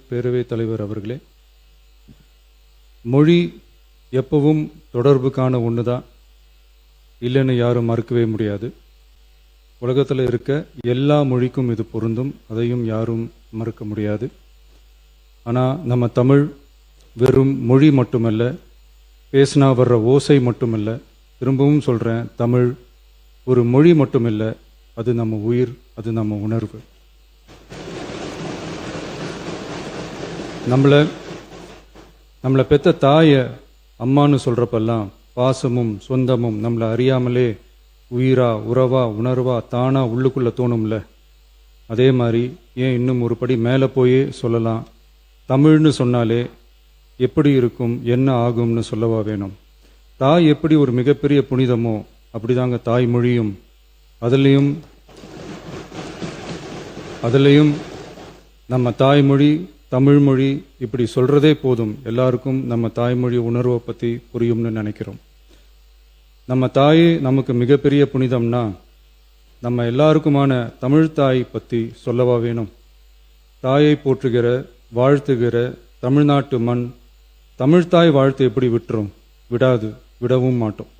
பேரவைத் தலைவர் அவர்களே, மொழி எப்பவும் தொடர்புக்கான ஒன்று தான், இல்லைன்னு யாரும் மறுக்கவே முடியாது. உலகத்தில் இருக்க எல்லா மொழிக்கும் இது பொருந்தும், அதையும் யாரும் மறுக்க முடியாது. ஆனால் நம்ம தமிழ் வெறும் மொழி மட்டுமல்ல, பேசினா வர்ற ஓசை மட்டுமல்ல, திரும்பவும் சொல்கிறேன், தமிழ் ஒரு மொழி மட்டுமில்லை, அது நம்ம உயிர், அது நம்ம உணர்வு. நம்மளை பெற்ற தாயை அம்மானு சொல்கிறப்பெல்லாம் பாசமும் சொந்தமும் நம்மளை அறியாமலே உயிரா உறவா உணர்வா தானா உள்ளுக்குள்ளே தோணும்ல. அதே மாதிரி ஏன் இன்னும் ஒரு படி மேலே போயே சொல்லலாம், தமிழ்னு சொன்னாலே எப்படி இருக்கும், என்ன ஆகும்னு சொல்லவா வேணும். தாய் எப்படி ஒரு மிகப்பெரிய புனிதமோ அப்படிதாங்க தாய்மொழியும். அதுலேயும் நம்ம தாய்மொழி தமிழ்மொழி இப்படி சொல்கிறதே போதும், எல்லாருக்கும் நம்ம தாய்மொழி உணர்வை பற்றி புரியும்னு நினைக்கிறோம். நம்ம தாயே நமக்கு மிகப்பெரிய புனிதம்னா நம்ம எல்லாருக்குமான தமிழ் தாய் பற்றி சொல்லவா வேணும். தாயை போற்றுகிற வாழ்த்துகிற தமிழ்நாட்டு மண் தமிழ்தாய் வாழ்த்து எப்படி விட்டுரும்? விடாது, விடவும் மாட்டோம்.